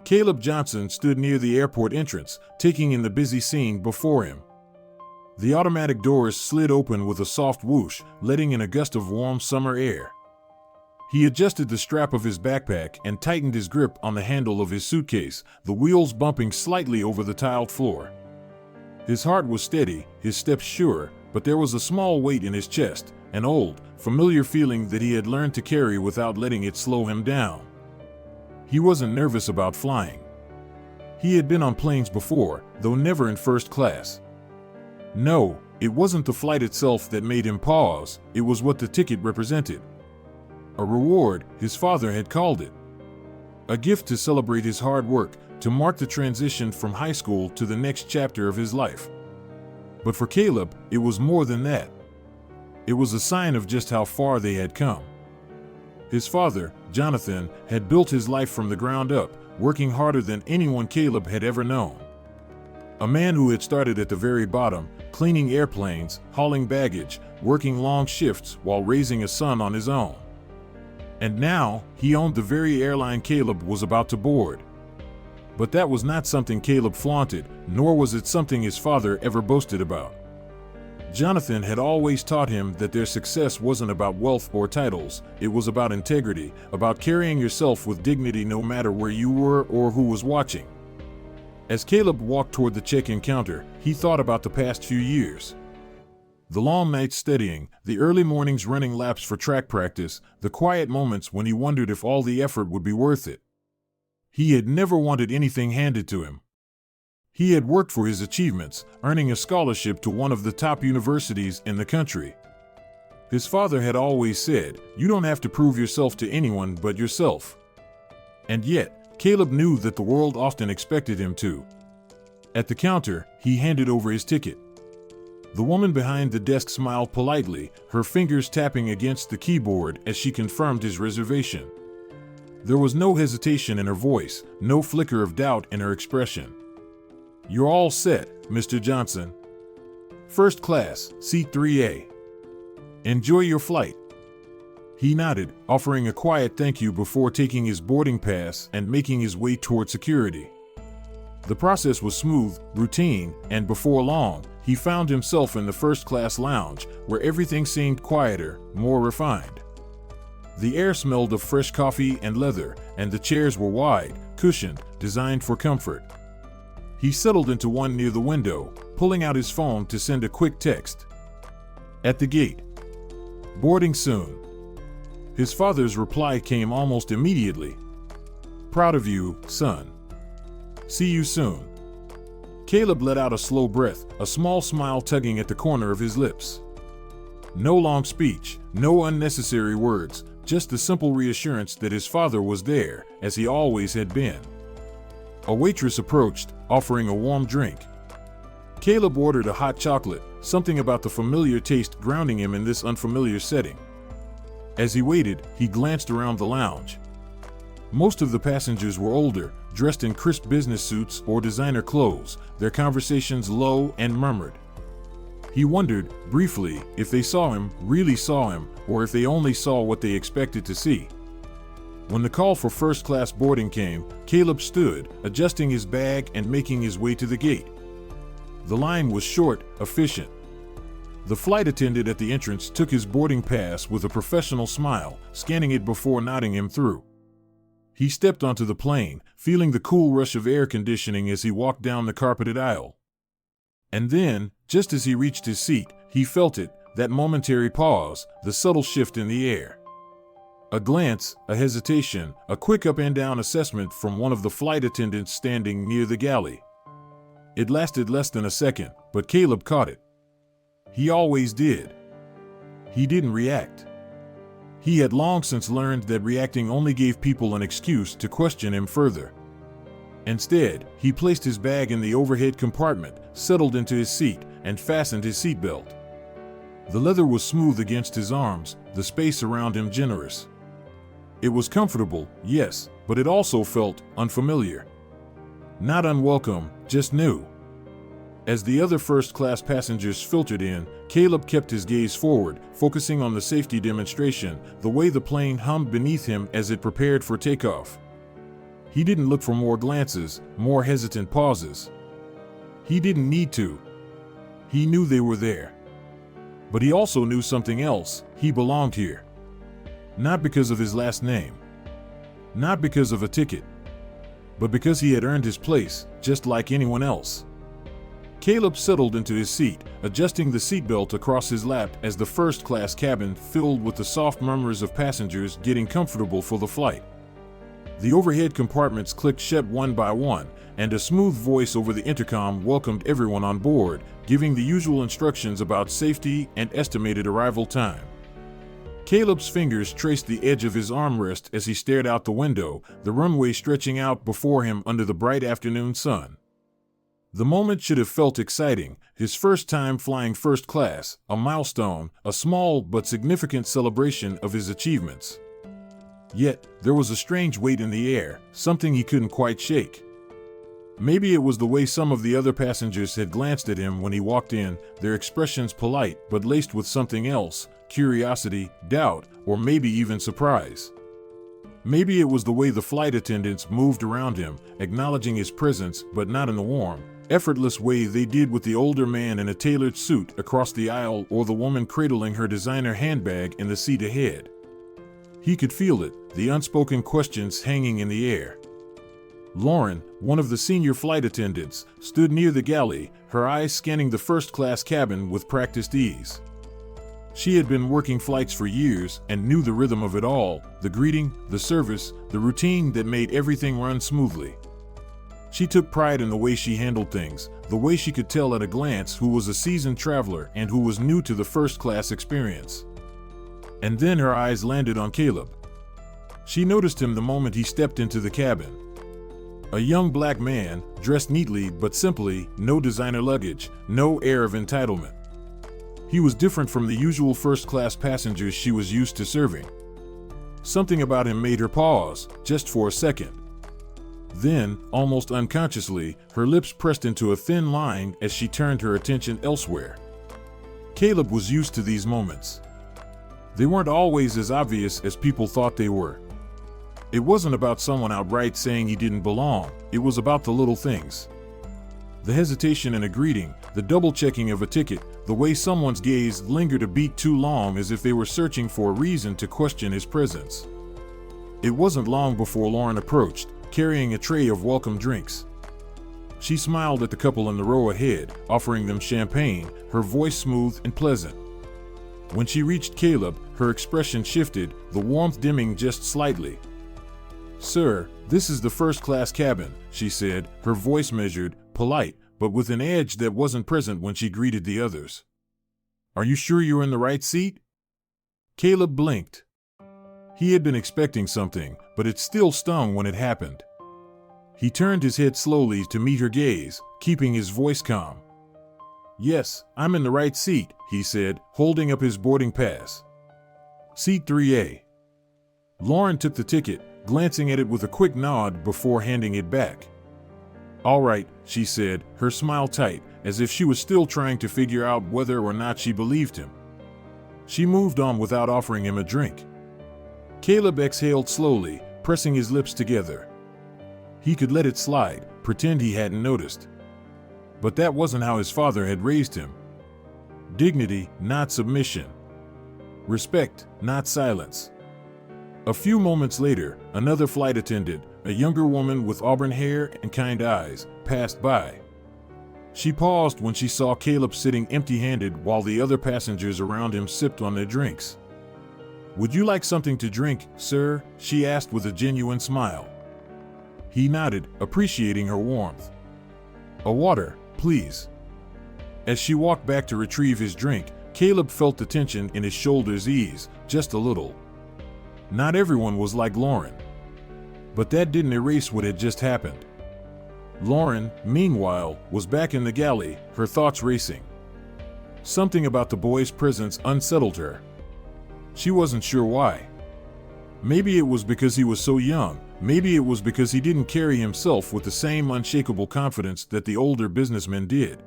Caleb Johnson stood near the airport entrance, taking in the busy scene before him. The automatic doors slid open with a soft whoosh, letting in a gust of warm summer air. He adjusted the strap of his backpack and tightened his grip on the handle of his suitcase, the wheels bumping slightly over the tiled floor. His heart was steady, his steps sure, but there was a small weight in his chest, an old, familiar feeling that he had learned to carry without letting it slow him down. He wasn't nervous about flying. He had been on planes before, though never in first class. No, it wasn't the flight itself that made him pause, it was what the ticket represented. A reward, his father had called it. A gift to celebrate his hard work, to mark the transition from high school to the next chapter of his life. But for Caleb, it was more than that. It was a sign of just how far they had come. His father, Jonathan, had built his life from the ground up, working harder than anyone Caleb had ever known. A man who had started at the very bottom, cleaning airplanes, hauling baggage, working long shifts while raising a son on his own. And now, he owned the very airline Caleb was about to board. But that was not something Caleb flaunted, nor was it something his father ever boasted about. Jonathan had always taught him that their success wasn't about wealth or titles, it was about integrity, about carrying yourself with dignity no matter where you were or who was watching. As Caleb walked toward the check-in counter, he thought about the past few years. The long nights studying, the early mornings running laps for track practice, the quiet moments when he wondered if all the effort would be worth it. He had never wanted anything handed to him. He had worked for his achievements, earning a scholarship to one of the top universities in the country. His father had always said, "You don't have to prove yourself to anyone but yourself." And yet, Caleb knew that the world often expected him to. At the counter, he handed over his ticket. The woman behind the desk smiled politely, her fingers tapping against the keyboard as she confirmed his reservation. There was no hesitation in her voice, no flicker of doubt in her expression. "You're all set, Mr. Johnson. First class, seat 3A. Enjoy your flight." He nodded, offering a quiet thank you before taking his boarding pass and making his way toward security. The process was smooth, routine, and before long, he found himself in the first-class lounge, where everything seemed quieter, more refined. The air smelled of fresh coffee and leather, and the chairs were wide, cushioned, designed for comfort. He settled into one near the window, pulling out his phone to send a quick text. At the gate. "Boarding soon." His father's reply came almost immediately. "Proud of you, son. See you soon." Caleb let out a slow breath, a small smile tugging at the corner of his lips. No long speech, no unnecessary words, just the simple reassurance that his father was there, as he always had been. A waitress approached, offering a warm drink. Caleb ordered a hot chocolate, something about the familiar taste grounding him in this unfamiliar setting. As he waited, he glanced around the lounge. Most of the passengers were older, dressed in crisp business suits or designer clothes, their conversations low and murmured. He wondered, briefly, if they saw him, really saw him, or if they only saw what they expected to see. When the call for first-class boarding came, Caleb stood, adjusting his bag and making his way to the gate. The line was short, efficient. The flight attendant at the entrance took his boarding pass with a professional smile, scanning it before nodding him through. He stepped onto the plane, feeling the cool rush of air conditioning as he walked down the carpeted aisle. And then, just as he reached his seat, he felt it, that momentary pause, the subtle shift in the air. A glance, a hesitation, a quick up and down assessment from one of the flight attendants standing near the galley. It lasted less than a second, but Caleb caught it. He always did. He didn't react. He had long since learned that reacting only gave people an excuse to question him further. Instead, he placed his bag in the overhead compartment, settled into his seat, and fastened his seatbelt. The leather was smooth against his arms, the space around him generous. It was comfortable, yes, but it also felt unfamiliar. Not unwelcome, just new. As the other first-class passengers filtered in, Caleb kept his gaze forward, focusing on the safety demonstration, the way the plane hummed beneath him as it prepared for takeoff. He didn't look for more glances, more hesitant pauses. He didn't need to. He knew they were there. But he also knew something else. He belonged here. Not because of his last name. Not because of a ticket. But because he had earned his place, just like anyone else. Caleb settled into his seat, adjusting the seatbelt across his lap as the first-class cabin filled with the soft murmurs of passengers getting comfortable for the flight. The overhead compartments clicked shut one by one, and a smooth voice over the intercom welcomed everyone on board, giving the usual instructions about safety and estimated arrival time. Caleb's fingers traced the edge of his armrest as he stared out the window, the runway stretching out before him under the bright afternoon sun. The moment should have felt exciting, his first time flying first class, a milestone, a small but significant celebration of his achievements. Yet, there was a strange weight in the air, something he couldn't quite shake. Maybe it was the way some of the other passengers had glanced at him when he walked in, their expressions polite but laced with something else, curiosity, doubt, or maybe even surprise. Maybe it was the way the flight attendants moved around him, acknowledging his presence but not in the warm, effortless way they did with the older man in a tailored suit across the aisle or the woman cradling her designer handbag in the seat ahead. He could feel it, the unspoken questions hanging in the air. Lauren, one of the senior flight attendants, stood near the galley, her eyes scanning the first-class cabin with practiced ease. She had been working flights for years and knew the rhythm of it all, the greeting, the service, the routine that made everything run smoothly. She took pride in the way she handled things, the way she could tell at a glance who was a seasoned traveler and who was new to the first-class experience. And then her eyes landed on Caleb. She noticed him the moment he stepped into the cabin. A young black man, dressed neatly but simply, no designer luggage, no air of entitlement. He was different from the usual first-class passengers she was used to serving. Something about him made her pause, just for a second. Then, almost unconsciously, her lips pressed into a thin line as she turned her attention elsewhere. Caleb was used to these moments. They weren't always as obvious as people thought they were. It wasn't about someone outright saying he didn't belong, it was about the little things. The hesitation in a greeting, the double-checking of a ticket, the way someone's gaze lingered a beat too long as if they were searching for a reason to question his presence. It wasn't long before Lauren approached, carrying a tray of welcome drinks. She smiled at the couple in the row ahead, offering them champagne, her voice smooth and pleasant. When she reached Caleb, her expression shifted, the warmth dimming just slightly. "Sir, this is the first-class cabin," she said, her voice measured, polite, but with an edge that wasn't present when she greeted the others. "Are you sure you're in the right seat?" Caleb blinked. He had been expecting something, but it still stung when it happened. He turned his head slowly to meet her gaze, keeping his voice calm. "Yes, I'm in the right seat," he said, holding up his boarding pass. "Seat 3A." Lauren took the ticket, glancing at it with a quick nod before handing it back. "All right," she said, her smile tight, as if she was still trying to figure out whether or not she believed him. She moved on without offering him a drink. Caleb exhaled slowly, pressing his lips together. He could let it slide, pretend he hadn't noticed. But that wasn't how his father had raised him. Dignity, not submission. Respect, not silence. A few moments later, another flight attendant, a younger woman with auburn hair and kind eyes, passed by. She paused when she saw Caleb sitting empty-handed while the other passengers around him sipped on their drinks. "Would you like something to drink, sir?" she asked with a genuine smile. He nodded, appreciating her warmth. "A water, please." As she walked back to retrieve his drink, Caleb felt the tension in his shoulders ease, just a little. Not everyone was like Lauren. But that didn't erase what had just happened. Lauren, meanwhile, was back in the galley, her thoughts racing. Something about the boy's presence unsettled her. She wasn't sure why. Maybe it was because he was so young, maybe it was because he didn't carry himself with the same unshakable confidence that the older businessmen did.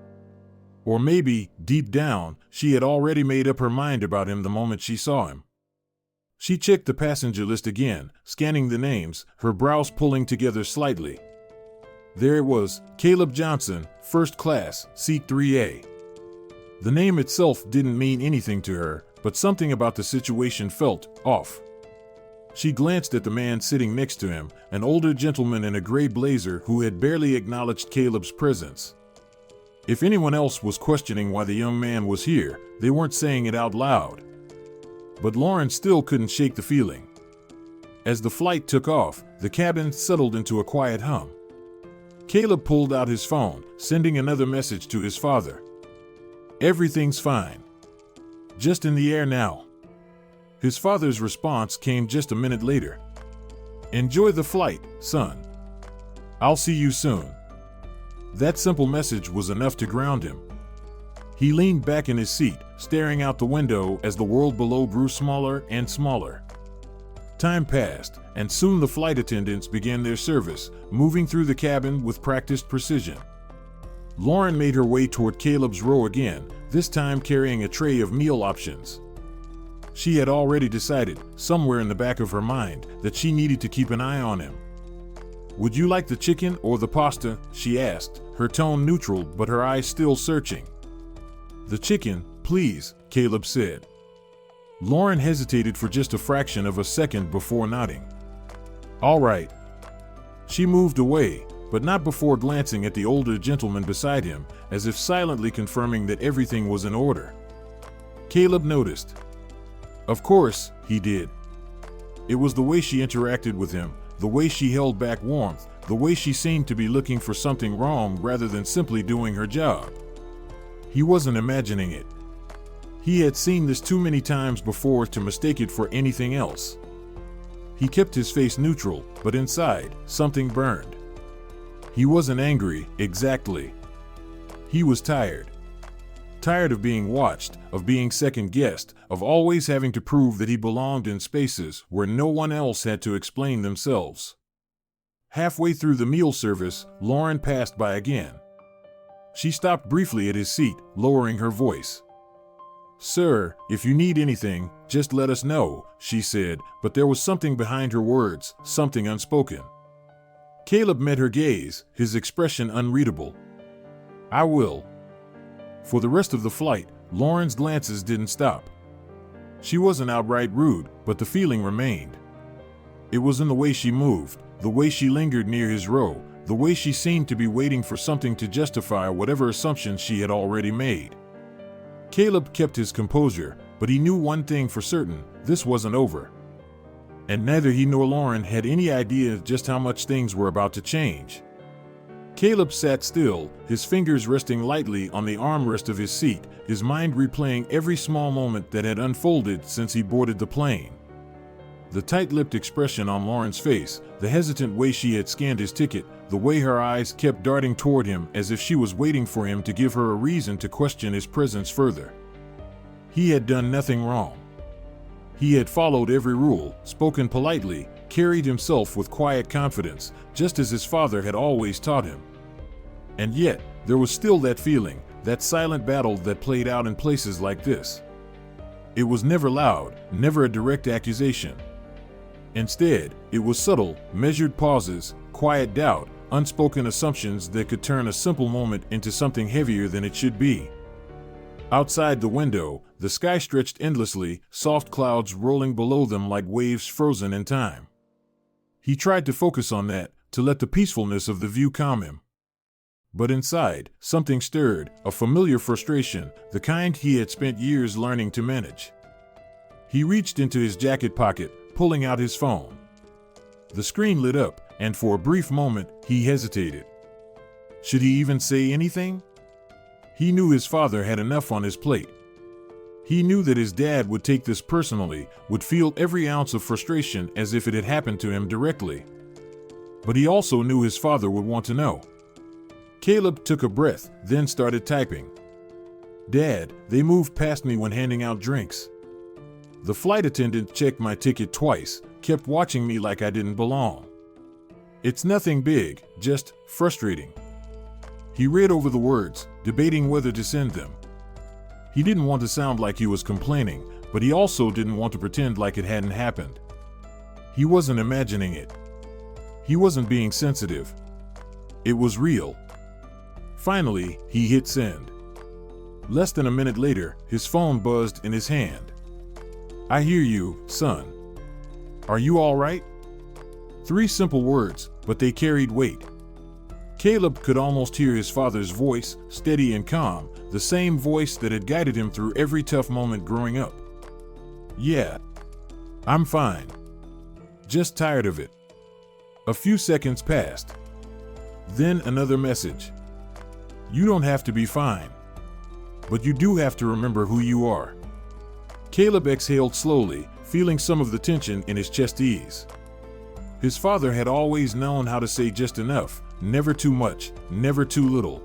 Or maybe, deep down, she had already made up her mind about him the moment she saw him. She checked the passenger list again, scanning the names, her brows pulling together slightly. There it was, Caleb Johnson, first class, seat 3A. The name itself didn't mean anything to her, but something about the situation felt off. She glanced at the man sitting next to him, an older gentleman in a gray blazer who had barely acknowledged Caleb's presence. If anyone else was questioning why the young man was here, they weren't saying it out loud. But Lauren still couldn't shake the feeling. As the flight took off, the cabin settled into a quiet hum. Caleb pulled out his phone, sending another message to his father. "Everything's fine. Just in the air now." His father's response came just a minute later. "Enjoy the flight, son. I'll see you soon." That simple message was enough to ground him. He leaned back in his seat, staring out the window as the world below grew smaller and smaller. Time passed, and soon the flight attendants began their service, moving through the cabin with practiced precision. Lauren made her way toward Caleb's row again, this time carrying a tray of meal options. She had already decided, somewhere in the back of her mind, that she needed to keep an eye on him. "Would you like the chicken or the pasta?" she asked, her tone neutral but her eyes still searching. "The chicken, please," Caleb said. Lauren hesitated for just a fraction of a second before nodding. "All right." She moved away, but not before glancing at the older gentleman beside him, as if silently confirming that everything was in order. Caleb noticed. Of course, he did. It was the way she interacted with him, the way she held back warmth, the way she seemed to be looking for something wrong rather than simply doing her job. He wasn't imagining it. He had seen this too many times before to mistake it for anything else. He kept his face neutral, but inside, something burned. He wasn't angry, exactly. He was tired. Tired of being watched, of being second-guessed, of always having to prove that he belonged in spaces where no one else had to explain themselves. Halfway through the meal service, Lauren passed by again. She stopped briefly at his seat, lowering her voice. "Sir, if you need anything, just let us know," she said, but there was something behind her words, something unspoken. Caleb met her gaze, his expression unreadable. "I will." For the rest of the flight, Lauren's glances didn't stop. She wasn't outright rude, but the feeling remained. It was in the way she moved, the way she lingered near his row, the way she seemed to be waiting for something to justify whatever assumptions she had already made. Caleb kept his composure, but he knew one thing for certain: this wasn't over. And neither he nor Lauren had any idea just how much things were about to change. Caleb sat still, his fingers resting lightly on the armrest of his seat, his mind replaying every small moment that had unfolded since he boarded the plane. The tight-lipped expression on Lauren's face, the hesitant way she had scanned his ticket, the way her eyes kept darting toward him as if she was waiting for him to give her a reason to question his presence further. He had done nothing wrong. He had followed every rule, spoken politely, carried himself with quiet confidence, just as his father had always taught him. And yet, there was still that feeling, that silent battle that played out in places like this. It was never loud, never a direct accusation. Instead, it was subtle, measured pauses, quiet doubt, unspoken assumptions that could turn a simple moment into something heavier than it should be. Outside the window, the sky stretched endlessly, soft clouds rolling below them like waves frozen in time. He tried to focus on that, to let the peacefulness of the view calm him. But inside, something stirred, a familiar frustration, the kind he had spent years learning to manage. He reached into his jacket pocket, pulling out his phone. The screen lit up, and for a brief moment, he hesitated. Should he even say anything? He knew his father had enough on his plate. He knew that his dad would take this personally, would feel every ounce of frustration as if it had happened to him directly. But he also knew his father would want to know. Caleb took a breath, then started typing. "Dad, they moved past me when handing out drinks. The flight attendant checked my ticket twice, kept watching me like I didn't belong. It's nothing big, just frustrating." He read over the words, debating whether to send them. He didn't want to sound like he was complaining, but he also didn't want to pretend like it hadn't happened. He wasn't imagining it. He wasn't being sensitive. It was real. Finally, he hit send. Less than a minute later, his phone buzzed in his hand. "I hear you, son. Are you all right?" 3 simple words, but they carried weight. Caleb could almost hear his father's voice, steady and calm, the same voice that had guided him through every tough moment growing up. "Yeah, I'm fine. Just tired of it." A few seconds passed. Then another message. "You don't have to be fine, but you do have to remember who you are." Caleb exhaled slowly, feeling some of the tension in his chest ease. His father had always known how to say just enough, never too much, never too little.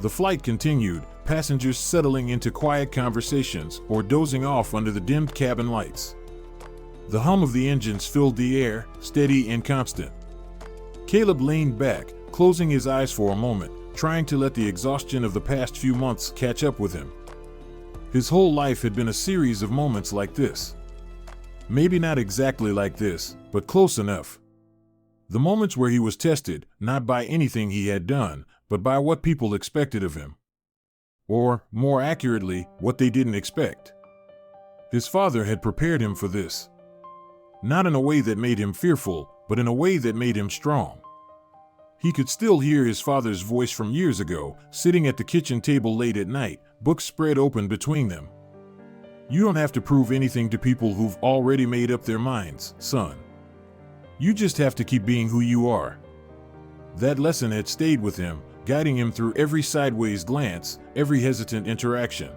The flight continued, passengers settling into quiet conversations or dozing off under the dimmed cabin lights. The hum of the engines filled the air, steady and constant. Caleb leaned back, closing his eyes for a moment, trying to let the exhaustion of the past few months catch up with him. His whole life had been a series of moments like this. Maybe not exactly like this, but close enough. The moments where he was tested, not by anything he had done, but by what people expected of him. Or, more accurately, what they didn't expect. His father had prepared him for this. Not in a way that made him fearful, but in a way that made him strong. He could still hear his father's voice from years ago, sitting at the kitchen table late at night, books spread open between them. "You don't have to prove anything to people who've already made up their minds, son. You just have to keep being who you are." That lesson had stayed with him, guiding him through every sideways glance, every hesitant interaction.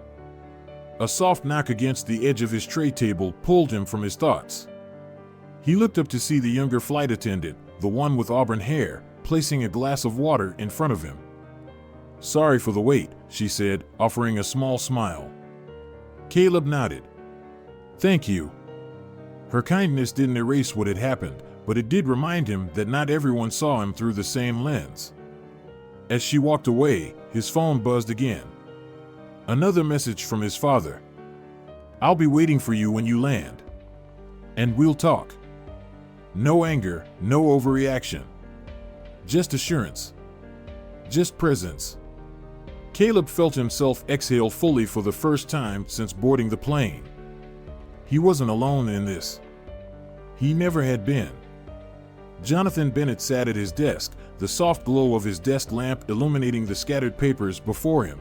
A soft knock against the edge of his tray table pulled him from his thoughts. He looked up to see the younger flight attendant, the one with auburn hair, placing a glass of water in front of him. "Sorry for the wait," she said, offering a small smile. Caleb nodded. "Thank you." Her kindness didn't erase what had happened, but it did remind him that not everyone saw him through the same lens. As she walked away, his phone buzzed again. Another message from his father. "I'll be waiting for you when you land. And we'll talk. No anger, no overreaction. Just assurance. Just presence." Caleb felt himself exhale fully for the first time since boarding the plane. He wasn't alone in this. He never had been. Jonathan Bennett sat at his desk, the soft glow of his desk lamp illuminating the scattered papers before him.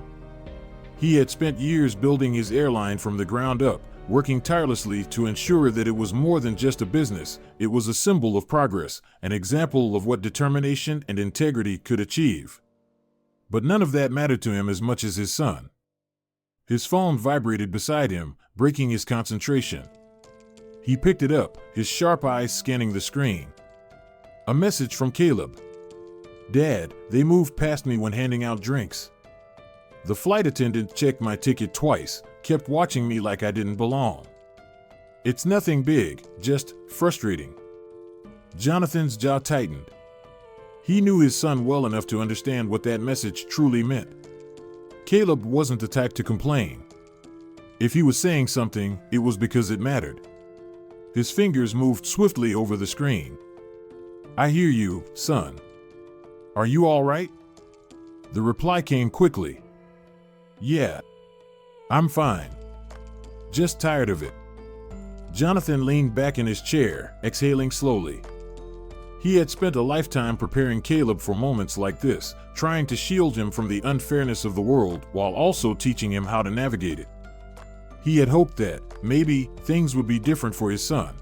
He had spent years building his airline from the ground up, working tirelessly to ensure that it was more than just a business. It was a symbol of progress, an example of what determination and integrity could achieve. But none of that mattered to him as much as his son. His phone vibrated beside him, breaking his concentration. He picked it up, his sharp eyes scanning the screen. A message from Caleb. "Dad, they moved past me when handing out drinks. The flight attendant checked my ticket twice, kept watching me like I didn't belong. It's nothing big, just frustrating." Jonathan's jaw tightened. He knew his son well enough to understand what that message truly meant. Caleb wasn't the type to complain. If he was saying something, it was because it mattered. His fingers moved swiftly over the screen. "I hear you, son. Are you all right?" The reply came quickly. "Yeah, I'm fine. Just tired of it." Jonathan leaned back in his chair, exhaling slowly. He had spent a lifetime preparing Caleb for moments like this, trying to shield him from the unfairness of the world while also teaching him how to navigate it. He had hoped that, maybe, things would be different for his son.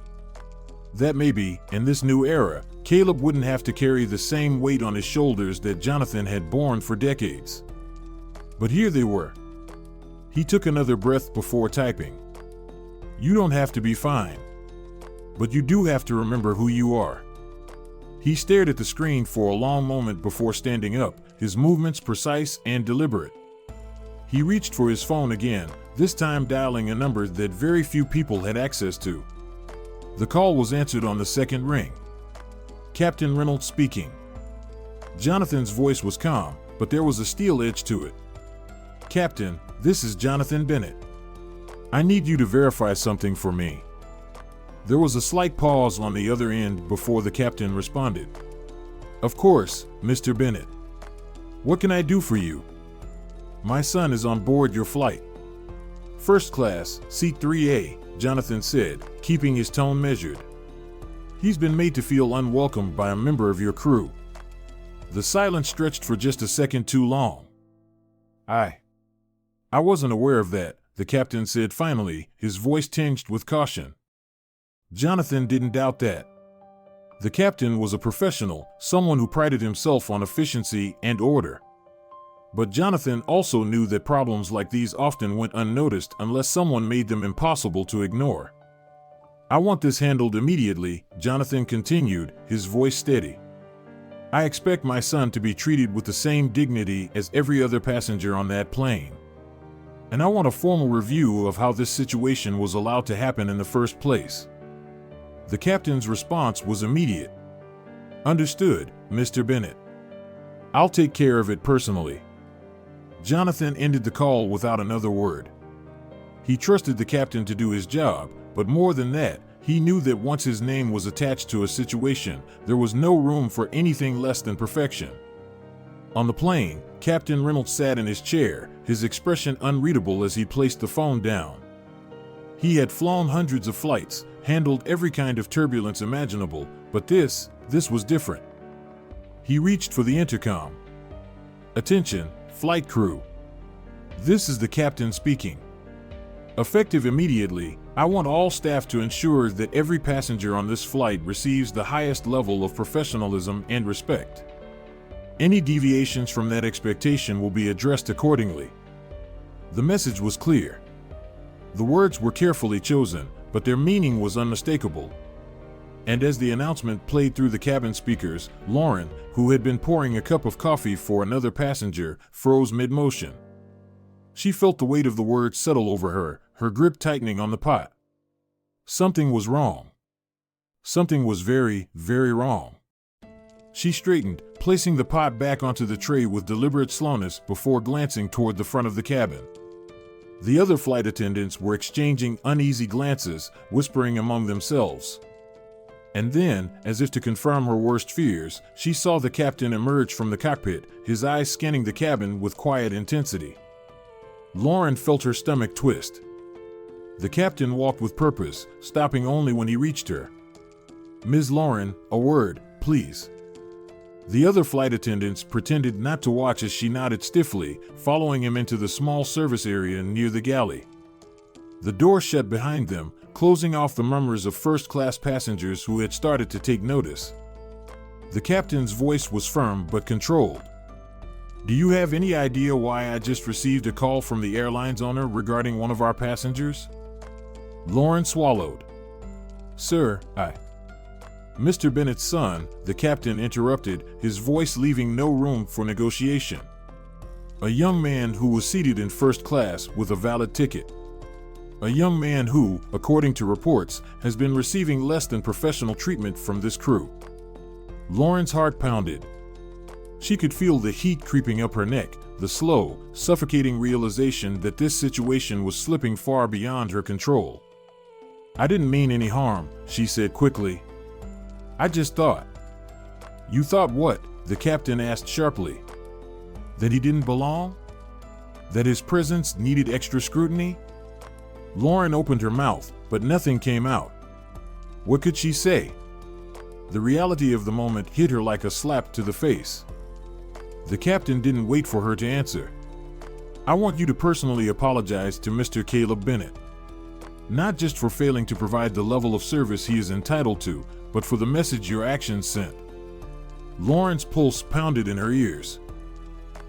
That maybe, in this new era, Caleb wouldn't have to carry the same weight on his shoulders that Jonathan had borne for decades. But here they were. He took another breath before typing. "You don't have to be fine, but you do have to remember who you are." He stared at the screen for a long moment before standing up, his movements precise and deliberate. He reached for his phone again, this time dialing a number that very few people had access to. The call was answered on the second ring. "Captain Reynolds speaking." Jonathan's voice was calm, but there was a steel edge to it. "Captain, this is Jonathan Bennett. I need you to verify something for me." There was a slight pause on the other end before the captain responded. "Of course, Mr. Bennett. What can I do for you?" "My son is on board your flight. First class, seat 3A, Jonathan said, keeping his tone measured. "He's been made to feel unwelcome by a member of your crew." The silence stretched for just a second too long. I wasn't aware of that," the captain said finally, his voice tinged with caution. Jonathan didn't doubt that. The captain was a professional, someone who prided himself on efficiency and order. But Jonathan also knew that problems like these often went unnoticed unless someone made them impossible to ignore. "I want this handled immediately," Jonathan continued, his voice steady. "I expect my son to be treated with the same dignity as every other passenger on that plane. And I want a formal review of how this situation was allowed to happen in the first place." The captain's response was immediate. "Understood, Mr. Bennett. I'll take care of it personally." Jonathan ended the call without another word. He trusted the captain to do his job, but more than that, he knew that once his name was attached to a situation, there was no room for anything less than perfection. On the plane, Captain Reynolds sat in his chair, his expression unreadable as he placed the phone down. He had flown hundreds of flights, handled every kind of turbulence imaginable, but this was different. He reached for the intercom. "Attention, flight crew. This is the captain speaking. Effective immediately, I want all staff to ensure that every passenger on this flight receives the highest level of professionalism and respect. Any deviations from that expectation will be addressed accordingly." The message was clear. The words were carefully chosen, but their meaning was unmistakable. And as the announcement played through the cabin speakers, Lauren, who had been pouring a cup of coffee for another passenger, froze mid-motion. She felt the weight of the words settle over her, her grip tightening on the pot. Something was wrong. Something was very, very wrong. She straightened, placing the pot back onto the tray with deliberate slowness before glancing toward the front of the cabin. The other flight attendants were exchanging uneasy glances, whispering among themselves. And then, as if to confirm her worst fears, she saw the captain emerge from the cockpit, his eyes scanning the cabin with quiet intensity. Lauren felt her stomach twist. The captain walked with purpose, stopping only when he reached her. "Ms. Lauren, a word, please." The other flight attendants pretended not to watch as she nodded stiffly, following him into the small service area near the galley. The door shut behind them, closing off the murmurs of first-class passengers who had started to take notice. The captain's voice was firm but controlled. "Do you have any idea why I just received a call from the airline's owner regarding one of our passengers?" Lauren swallowed. "Sir, Mr. Bennett's son," the captain interrupted, his voice leaving no room for negotiation. "A young man who was seated in first class with a valid ticket. A young man who, according to reports, has been receiving less than professional treatment from this crew." Lauren's heart pounded. She could feel the heat creeping up her neck, the slow, suffocating realization that this situation was slipping far beyond her control. "I didn't mean any harm," she said quickly. "I just thought." "You thought what?" the captain asked sharply. "That he didn't belong? That his presence needed extra scrutiny?" Lauren opened her mouth, but nothing came out. What could she say? The reality of the moment hit her like a slap to the face. The captain didn't wait for her to answer. "I want you to personally apologize to Mr. Caleb Bennett. Not just for failing to provide the level of service he is entitled to, but for the message your actions sent." Lauren's pulse pounded in her ears.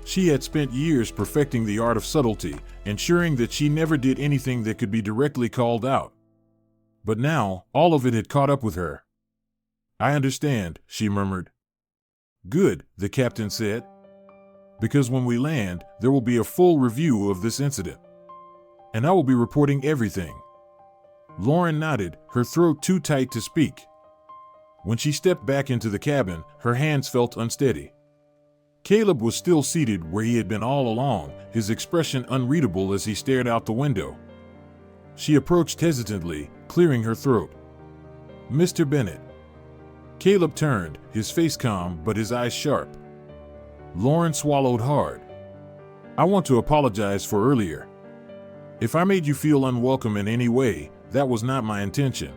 She had spent years perfecting the art of subtlety, ensuring that she never did anything that could be directly called out. But now, all of it had caught up with her. "I understand," she murmured. "Good," the captain said. "Because when we land, there will be a full review of this incident. And I will be reporting everything." Lauren nodded, her throat too tight to speak. When she stepped back into the cabin, her hands felt unsteady. Caleb was still seated where he had been all along, his expression unreadable as he stared out the window. She approached hesitantly, clearing her throat. "Mr. Bennett." Caleb turned, his face calm but his eyes sharp. Lauren swallowed hard. "I want to apologize for earlier. If I made you feel unwelcome in any way, that was not my intention."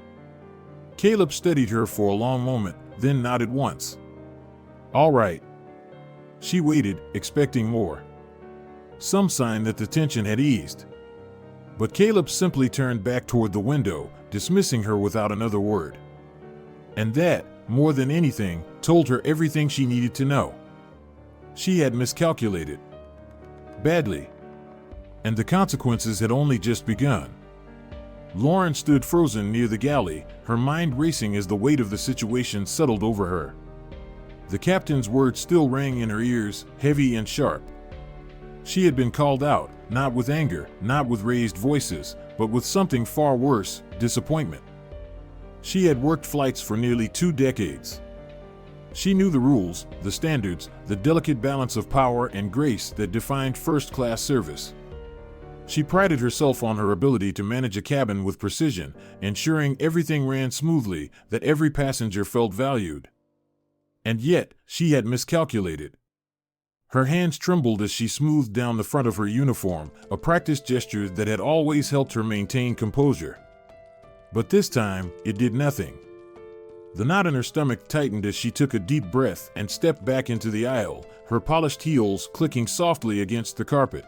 Caleb studied her for a long moment, then nodded once. "All right." She waited, expecting more. Some sign that the tension had eased. But Caleb simply turned back toward the window, dismissing her without another word. And that, more than anything, told her everything she needed to know. She had miscalculated. Badly. And the consequences had only just begun. Lauren stood frozen near the galley, her mind racing as the weight of the situation settled over her. The captain's words still rang in her ears, heavy and sharp. She had been called out, not with anger, not with raised voices, but with something far worse, disappointment. She had worked flights for nearly 2 decades. She knew the rules, the standards, the delicate balance of power and grace that defined first-class service. She prided herself on her ability to manage a cabin with precision, ensuring everything ran smoothly, that every passenger felt valued. And yet, she had miscalculated. Her hands trembled as she smoothed down the front of her uniform, a practiced gesture that had always helped her maintain composure. But this time, it did nothing. The knot in her stomach tightened as she took a deep breath and stepped back into the aisle, her polished heels clicking softly against the carpet.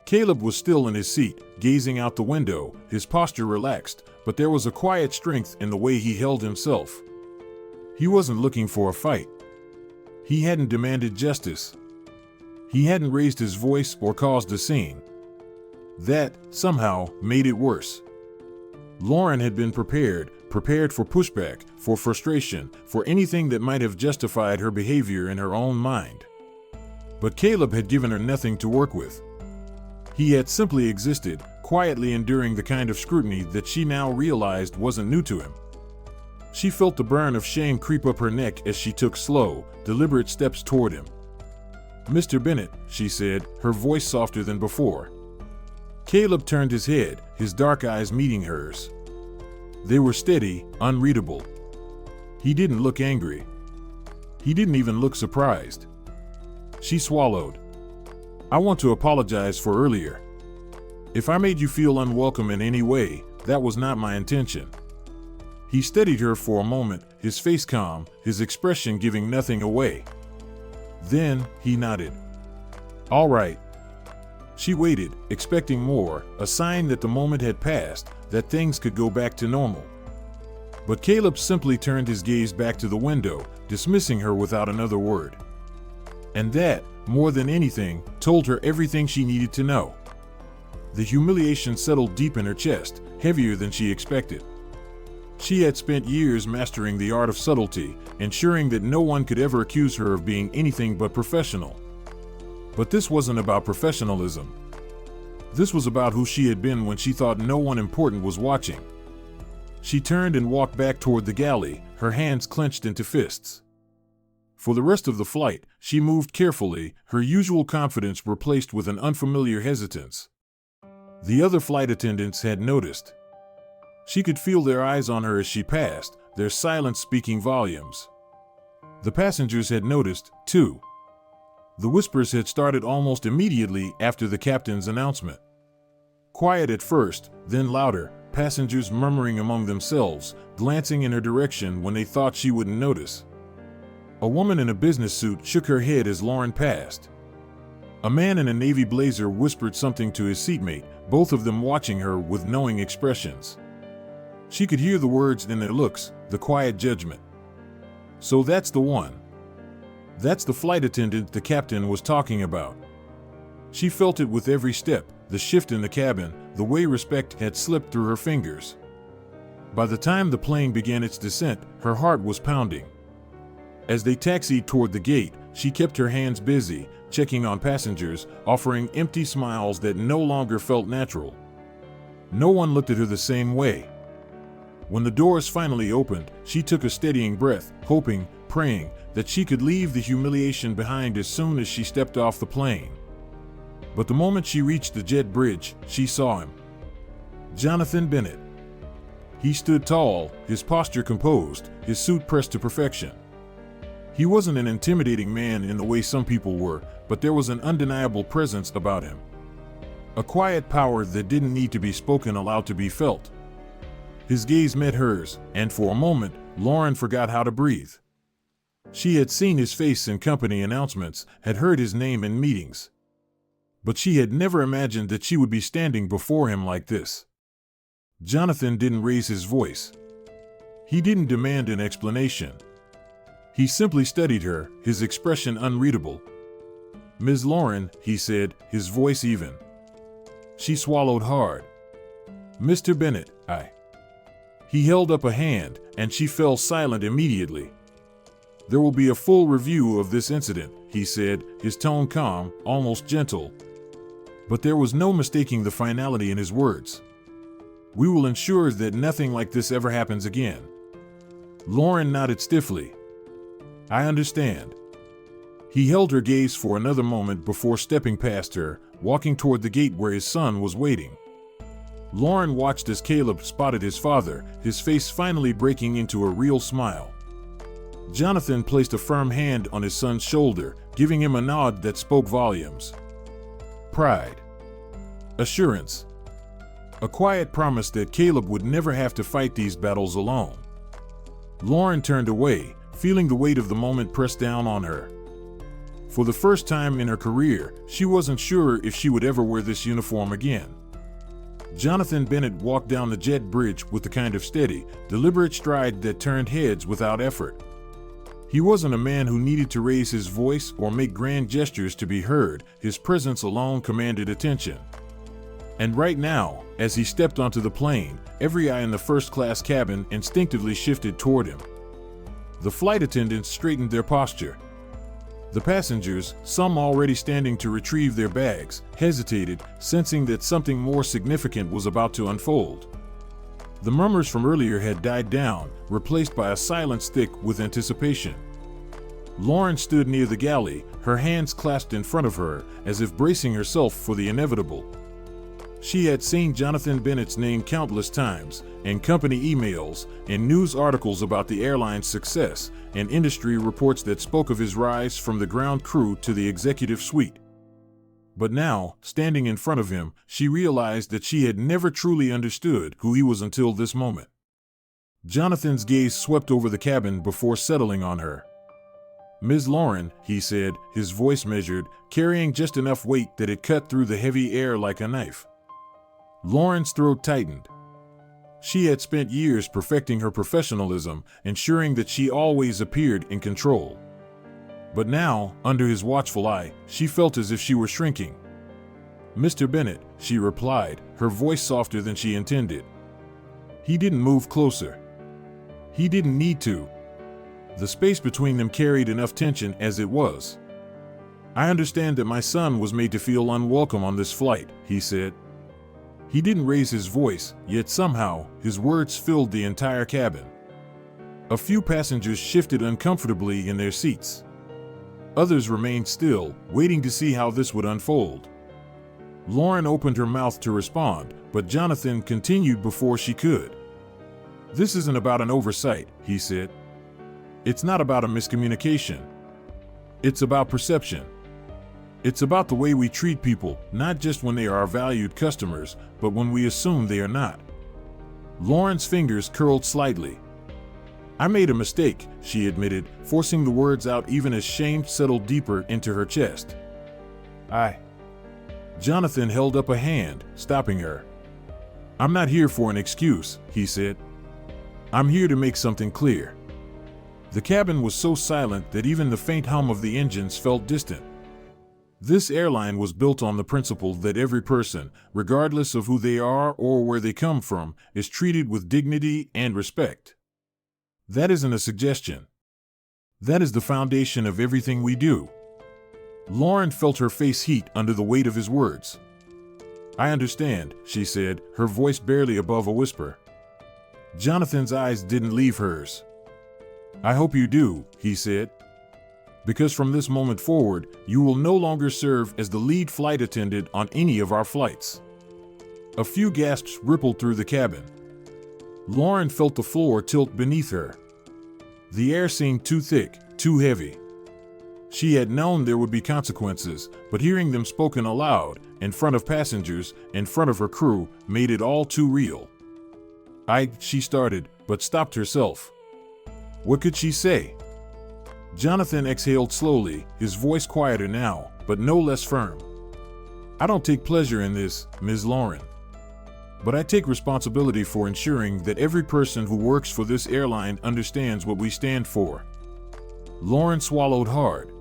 Caleb was still in his seat, gazing out the window, his posture relaxed, but there was a quiet strength in the way he held himself. He wasn't looking for a fight. He hadn't demanded justice. He hadn't raised his voice or caused a scene. That, somehow, made it worse. Lauren had been prepared for pushback, for frustration, for anything that might have justified her behavior in her own mind. But Caleb had given her nothing to work with. He had simply existed, quietly enduring the kind of scrutiny that she now realized wasn't new to him. She felt the burn of shame creep up her neck as she took slow, deliberate steps toward him. "Mr. Bennett," she said, her voice softer than before. Caleb turned his head, his dark eyes meeting hers. They were steady, unreadable. He didn't look angry. He didn't even look surprised. She swallowed. "I want to apologize for earlier. If I made you feel unwelcome in any way, that was not my intention." He steadied her for a moment, his face calm, his expression giving nothing away. Then, he nodded. "All right." She waited, expecting more, a sign that the moment had passed, that things could go back to normal. But Caleb simply turned his gaze back to the window, dismissing her without another word. And that, more than anything, told her everything she needed to know. The humiliation settled deep in her chest, heavier than she expected. She had spent years mastering the art of subtlety, ensuring that no one could ever accuse her of being anything but professional. But this wasn't about professionalism. This was about who she had been when she thought no one important was watching. She turned and walked back toward the galley, her hands clenched into fists. For the rest of the flight, she moved carefully, her usual confidence replaced with an unfamiliar hesitance. The other flight attendants had noticed. She could feel their eyes on her as she passed, their silence speaking volumes. The passengers had noticed, too. The whispers had started almost immediately after the captain's announcement. Quiet at first, then louder, passengers murmuring among themselves, glancing in her direction when they thought she wouldn't notice. A woman in a business suit shook her head as Lauren passed. A man in a navy blazer whispered something to his seatmate, both of them watching her with knowing expressions. She could hear the words in their looks, the quiet judgment. So that's the one. That's the flight attendant the captain was talking about. She felt it with every step, the shift in the cabin, the way respect had slipped through her fingers. By the time the plane began its descent, her heart was pounding. As they taxied toward the gate, she kept her hands busy, checking on passengers, offering empty smiles that no longer felt natural. No one looked at her the same way. When the doors finally opened, she took a steadying breath, hoping, praying, that she could leave the humiliation behind as soon as she stepped off the plane. But the moment she reached the jet bridge, she saw him. Jonathan Bennett. He stood tall, his posture composed, his suit pressed to perfection. He wasn't an intimidating man in the way some people were, but there was an undeniable presence about him. A quiet power that didn't need to be spoken aloud to be felt. His gaze met hers, and for a moment, Lauren forgot how to breathe. She had seen his face in company announcements, had heard his name in meetings. But she had never imagined that she would be standing before him like this. Jonathan didn't raise his voice. He didn't demand an explanation. He simply studied her, his expression unreadable. "Ms. Lauren," he said, his voice even. She swallowed hard. "Mr. Bennett, I." He held up a hand, and she fell silent immediately. "There will be a full review of this incident," he said, his tone calm, almost gentle. But there was no mistaking the finality in his words. "We will ensure that nothing like this ever happens again." Lauren nodded stiffly. "I understand." He held her gaze for another moment before stepping past her, walking toward the gate where his son was waiting. Lauren watched as Caleb spotted his father, his face finally breaking into a real smile. Jonathan placed a firm hand on his son's shoulder, giving him a nod that spoke volumes. Pride. Assurance. A quiet promise that Caleb would never have to fight these battles alone. Lauren turned away, feeling the weight of the moment press down on her. For the first time in her career, she wasn't sure if she would ever wear this uniform again. Jonathan Bennett walked down the jet bridge with the kind of steady, deliberate stride that turned heads without effort. He wasn't a man who needed to raise his voice or make grand gestures to be heard. His presence alone commanded attention. And right now, as he stepped onto the plane, every eye in the first-class cabin instinctively shifted toward him. The flight attendants straightened their posture. The passengers, some already standing to retrieve their bags, hesitated, sensing that something more significant was about to unfold. The murmurs from earlier had died down, replaced by a silence thick with anticipation. Lauren stood near the galley, her hands clasped in front of her, as if bracing herself for the inevitable. She had seen Jonathan Bennett's name countless times, in company emails, in news articles about the airline's success, and industry reports that spoke of his rise from the ground crew to the executive suite. But now, standing in front of him, she realized that she had never truly understood who he was until this moment. Jonathan's gaze swept over the cabin before settling on her. "Ms. Lauren," he said, his voice measured, carrying just enough weight that it cut through the heavy air like a knife. Lauren's throat tightened. She had spent years perfecting her professionalism, ensuring that she always appeared in control. But now, under his watchful eye, she felt as if she were shrinking. "Mr. Bennett," she replied, her voice softer than she intended. He didn't move closer. He didn't need to. The space between them carried enough tension as it was. "I understand that my son was made to feel unwelcome on this flight," he said. He didn't raise his voice, yet somehow, his words filled the entire cabin. A few passengers shifted uncomfortably in their seats. Others remained still, waiting to see how this would unfold. Lauren opened her mouth to respond, but Jonathan continued before she could. "This isn't about an oversight," he said. "It's not about a miscommunication. It's about perception. It's about the way we treat people, not just when they are our valued customers, but when we assume they are not." Lauren's fingers curled slightly. "I made a mistake," she admitted, forcing the words out even as shame settled deeper into her chest. Jonathan held up a hand, stopping her. "I'm not here for an excuse," he said. "I'm here to make something clear." The cabin was so silent that even the faint hum of the engines felt distant. This airline was built on the principle that every person, regardless of who they are or where they come from, is treated with dignity and respect. That isn't a suggestion. That is the foundation of everything we do. Lauren felt her face heat under the weight of his words. "I understand," she said, her voice barely above a whisper. Jonathan's eyes didn't leave hers. "I hope you do," he said. "Because from this moment forward, you will no longer serve as the lead flight attendant on any of our flights." A few gasps rippled through the cabin. Lauren felt the floor tilt beneath her. The air seemed too thick, too heavy. She had known there would be consequences, but hearing them spoken aloud, in front of passengers, in front of her crew, made it all too real. She started, but stopped herself. What could she say? Jonathan exhaled slowly, his voice quieter now, but no less firm. I don't take pleasure in this, Ms. Lauren. But I take responsibility for ensuring that every person who works for this airline understands what we stand for. Lauren swallowed hard.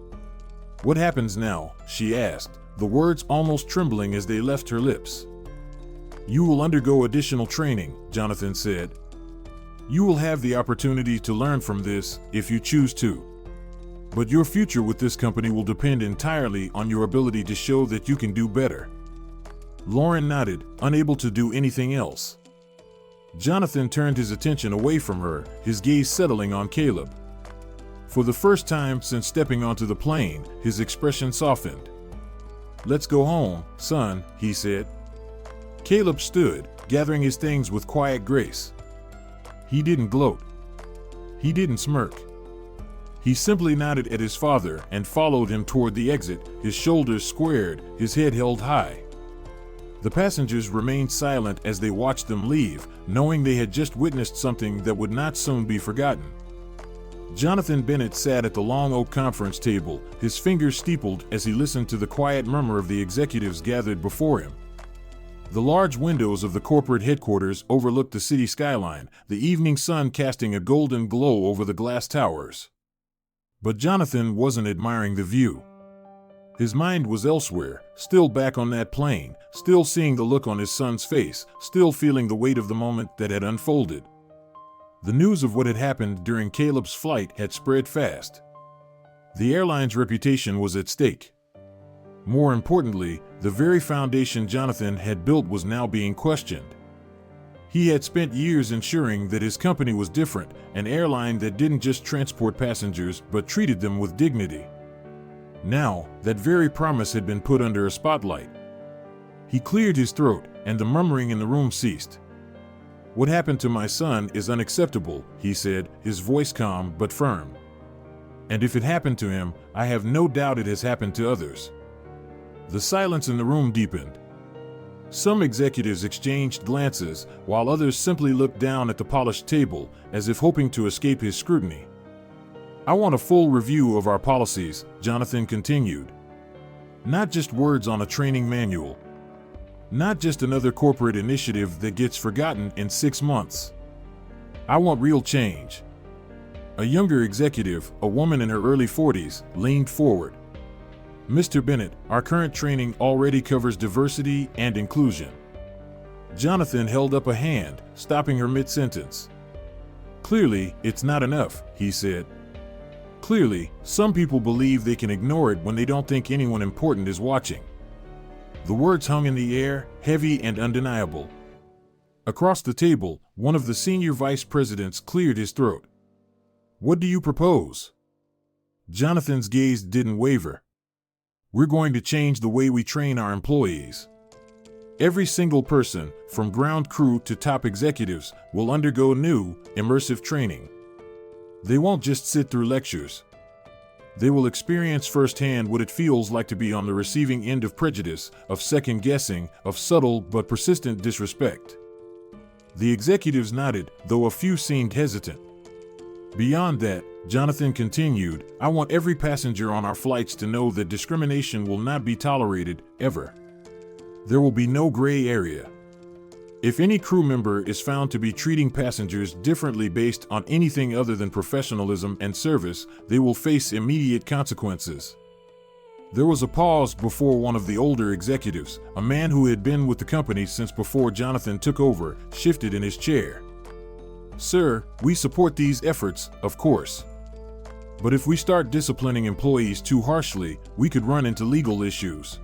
What happens now? She asked, the words almost trembling as they left her lips. You will undergo additional training, Jonathan said. You will have the opportunity to learn from this if you choose to. But your future with this company will depend entirely on your ability to show that you can do better. Lauren nodded, unable to do anything else. Jonathan turned his attention away from her, his gaze settling on Caleb. For the first time since stepping onto the plane, his expression softened. Let's go home, son, he said. Caleb stood, gathering his things with quiet grace. He didn't gloat. He didn't smirk. He simply nodded at his father and followed him toward the exit, his shoulders squared, his head held high. The passengers remained silent as they watched them leave, knowing they had just witnessed something that would not soon be forgotten. Jonathan Bennett sat at the long oak conference table, his fingers steepled as he listened to the quiet murmur of the executives gathered before him. The large windows of the corporate headquarters overlooked the city skyline, the evening sun casting a golden glow over the glass towers. But Jonathan wasn't admiring the view. His mind was elsewhere, still back on that plane, still seeing the look on his son's face, still feeling the weight of the moment that had unfolded. The news of what had happened during Caleb's flight had spread fast. The airline's reputation was at stake. More importantly, the very foundation Jonathan had built was now being questioned. He had spent years ensuring that his company was different, an airline that didn't just transport passengers but treated them with dignity. Now, that very promise had been put under a spotlight. He cleared his throat, and the murmuring in the room ceased. What happened to my son is unacceptable, he said, his voice calm but firm. And if it happened to him, I have no doubt it has happened to others. The silence in the room deepened. Some executives exchanged glances, while others simply looked down at the polished table, as if hoping to escape his scrutiny. I want a full review of our policies, Jonathan continued. Not just words on a training manual. Not just another corporate initiative that gets forgotten in 6 months. I want real change. A younger executive, a woman in her early 40s, leaned forward. Mr. Bennett, our current training already covers diversity and inclusion. Jonathan held up a hand, stopping her mid-sentence. Clearly, it's not enough, he said. Clearly, some people believe they can ignore it when they don't think anyone important is watching. The words hung in the air, heavy and undeniable. Across the table, one of the senior vice presidents cleared his throat. What do you propose? Jonathan's gaze didn't waver. We're going to change the way we train our employees. Every single person, from ground crew to top executives, will undergo new, immersive training. They won't just sit through lectures. They will experience firsthand what it feels like to be on the receiving end of prejudice, of second guessing, of subtle but persistent disrespect. The executives nodded, though a few seemed hesitant. Beyond that, Jonathan continued, I want every passenger on our flights to know that discrimination will not be tolerated, ever. There will be no gray area. If any crew member is found to be treating passengers differently based on anything other than professionalism and service, they will face immediate consequences. There was a pause before one of the older executives, a man who had been with the company since before Jonathan took over, shifted in his chair. Sir, we support these efforts, of course. But if we start disciplining employees too harshly, we could run into legal issues.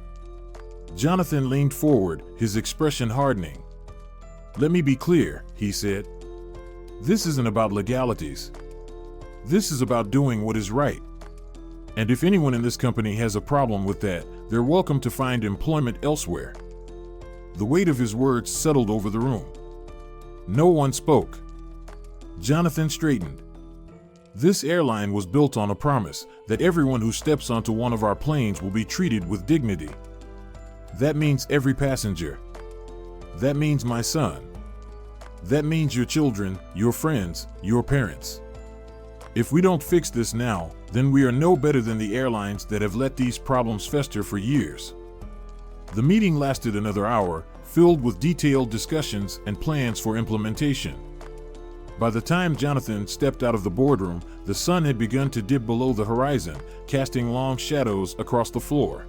Jonathan leaned forward, his expression hardening. Let me be clear, he said. This isn't about legalities. This is about doing what is right. And if anyone in this company has a problem with that, they're welcome to find employment elsewhere. The weight of his words settled over the room. No one spoke. Jonathan straightened. This airline was built on a promise that everyone who steps onto one of our planes will be treated with dignity. That means every passenger. That means my son. That means your children, your friends, your parents. If we don't fix this now, then we are no better than the airlines that have let these problems fester for years. The meeting lasted another hour, filled with detailed discussions and plans for implementation. By the time Jonathan stepped out of the boardroom, the sun had begun to dip below the horizon, casting long shadows across the floor.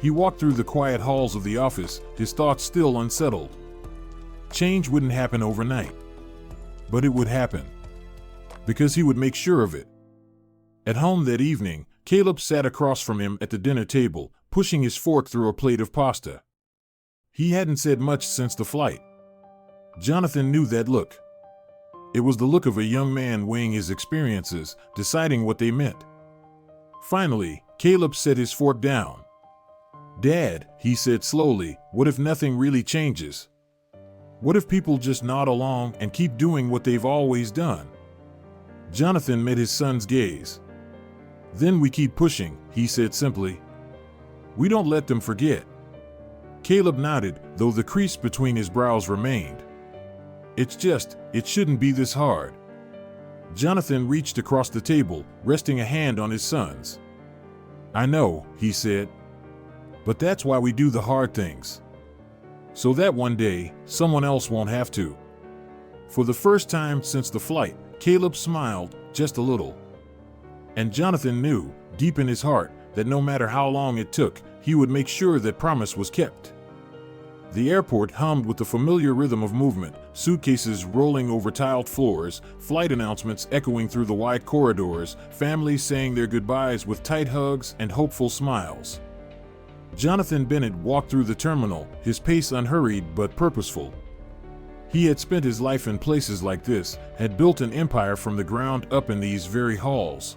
He walked through the quiet halls of the office, his thoughts still unsettled. Change wouldn't happen overnight. But it would happen. Because he would make sure of it. At home that evening, Caleb sat across from him at the dinner table, pushing his fork through a plate of pasta. He hadn't said much since the flight. Jonathan knew that look. It was the look of a young man weighing his experiences, deciding what they meant. Finally, Caleb set his fork down. "Dad," he said slowly, "what if nothing really changes? What if people just nod along and keep doing what they've always done?" Jonathan met his son's gaze. "Then we keep pushing," he said simply. "We don't let them forget." Caleb nodded, though the crease between his brows remained. It shouldn't be this hard." Jonathan reached across the table, resting a hand on his son's. "I know," he said. "But that's why we do the hard things. So that one day, someone else won't have to." For the first time since the flight, Caleb smiled, just a little. And Jonathan knew, deep in his heart, that no matter how long it took, he would make sure that promise was kept. The airport hummed with the familiar rhythm of movement, suitcases rolling over tiled floors, flight announcements echoing through the wide corridors, families saying their goodbyes with tight hugs and hopeful smiles. Jonathan Bennett walked through the terminal, his pace unhurried but purposeful. He had spent his life in places like this, had built an empire from the ground up in these very halls.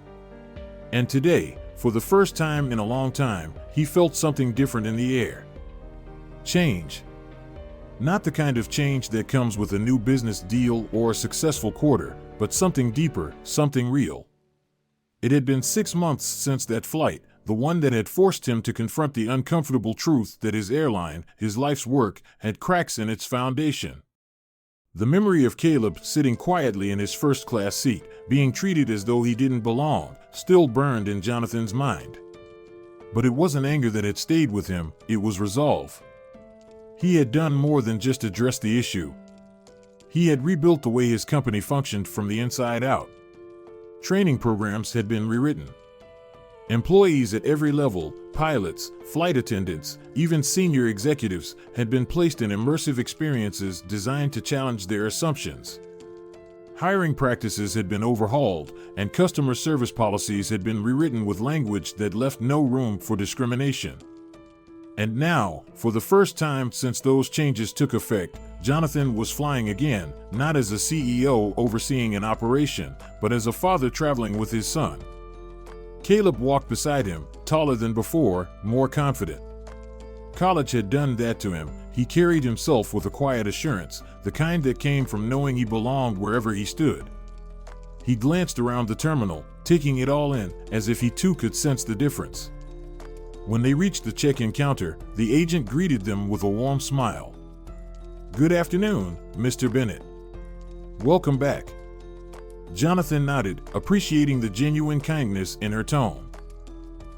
And today, for the first time in a long time, he felt something different in the air. Change. Not the kind of change that comes with a new business deal or a successful quarter, but something deeper, something real. It had been 6 months since that flight, the one that had forced him to confront the uncomfortable truth that his airline, his life's work, had cracks in its foundation. The memory of Caleb sitting quietly in his first-class seat, being treated as though he didn't belong, still burned in Jonathan's mind. But it wasn't anger that had stayed with him, it was resolve. He had done more than just address the issue. He had rebuilt the way his company functioned from the inside out. Training programs had been rewritten. Employees at every level, pilots, flight attendants, even senior executives, had been placed in immersive experiences designed to challenge their assumptions. Hiring practices had been overhauled, and customer service policies had been rewritten with language that left no room for discrimination. And now, for the first time since those changes took effect, Jonathan was flying again, not as a CEO overseeing an operation, but as a father traveling with his son. Caleb walked beside him, taller than before, more confident. College had done that to him. He carried himself with a quiet assurance, the kind that came from knowing he belonged wherever he stood. He glanced around the terminal, taking it all in, as if he too could sense the difference. When they reached the check-in counter, the agent greeted them with a warm smile. "Good afternoon, Mr. Bennett. Welcome back." Jonathan nodded, appreciating the genuine kindness in her tone.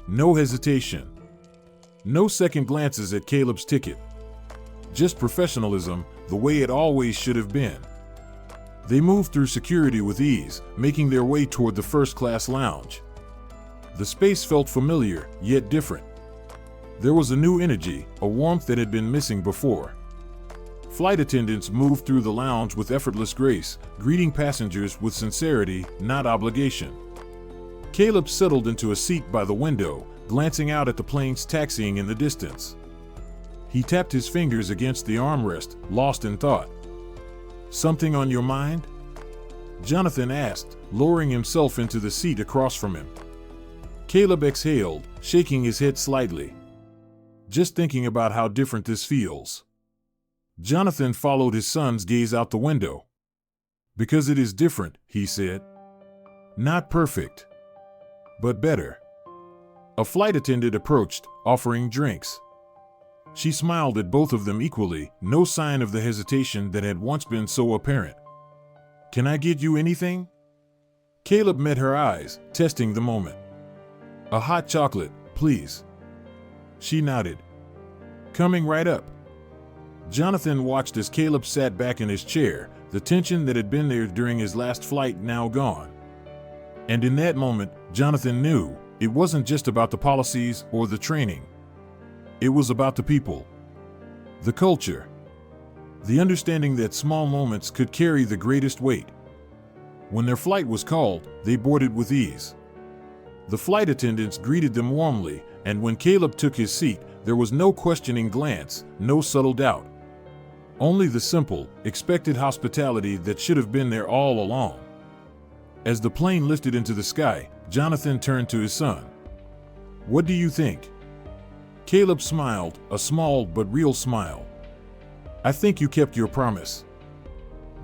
No hesitation. No second glances at Caleb's ticket. Just professionalism, the way it always should have been. They moved through security with ease, making their way toward the first-class lounge. The space felt familiar, yet different. There was a new energy, a warmth that had been missing before. Flight attendants moved through the lounge with effortless grace, greeting passengers with sincerity, not obligation. Caleb settled into a seat by the window, glancing out at the planes taxiing in the distance. He tapped his fingers against the armrest, lost in thought. "Something on your mind?" Jonathan asked, lowering himself into the seat across from him. Caleb exhaled, shaking his head slightly. "Just thinking about how different this feels. Jonathan followed his son's gaze out the window. "Because it is different," he said. "Not perfect, but better." A flight attendant approached, offering drinks. She smiled at both of them equally, no sign of the hesitation that had once been so apparent. "Can I get you anything?" Caleb met her eyes, testing the moment. "A hot chocolate, please." She nodded. "Coming right up." Jonathan watched as Caleb sat back in his chair, the tension that had been there during his last flight now gone. And in that moment, Jonathan knew it wasn't just about the policies or the training. It was about the people, the culture, the understanding that small moments could carry the greatest weight. When their flight was called, they boarded with ease. The flight attendants greeted them warmly, and when Caleb took his seat, there was no questioning glance, no subtle doubt. Only the simple, expected hospitality that should have been there all along. As the plane lifted into the sky, Jonathan turned to his son. "What do you think?" Caleb smiled, a small but real smile. "I think you kept your promise."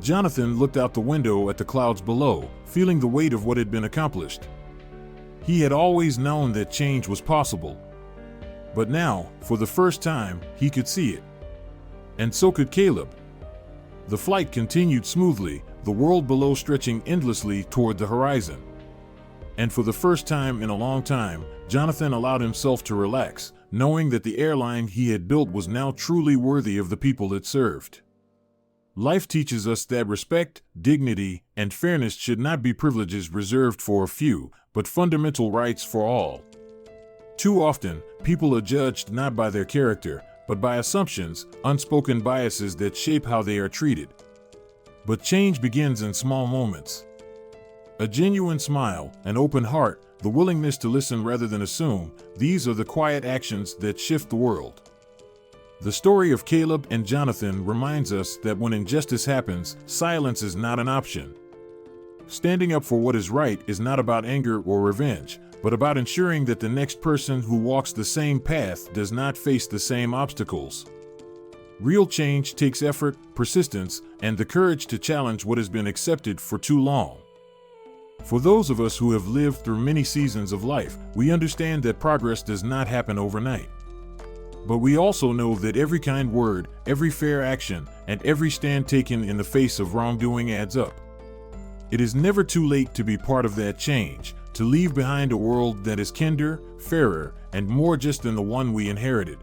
Jonathan looked out the window at the clouds below, feeling the weight of what had been accomplished. He had always known that change was possible. But now, for the first time, he could see it. And so could Caleb. The flight continued smoothly, the world below stretching endlessly toward the horizon. And for the first time in a long time, Jonathan allowed himself to relax, knowing that the airline he had built was now truly worthy of the people it served. Life teaches us that respect, dignity, and fairness should not be privileges reserved for a few, but fundamental rights for all. Too often, people are judged not by their character, but by assumptions, unspoken biases that shape how they are treated. But change begins in small moments. A genuine smile, an open heart, the willingness to listen rather than assume, these are the quiet actions that shift the world. The story of Caleb and Jonathan reminds us that when injustice happens, silence is not an option. Standing up for what is right is not about anger or revenge, but about ensuring that the next person who walks the same path does not face the same obstacles. Real change takes effort, persistence, and the courage to challenge what has been accepted for too long. For those of us who have lived through many seasons of life, we understand that progress does not happen overnight. But we also know that every kind word, every fair action, and every stand taken in the face of wrongdoing adds up. It is never too late to be part of that change, to leave behind a world that is kinder, fairer, and more just than the one we inherited.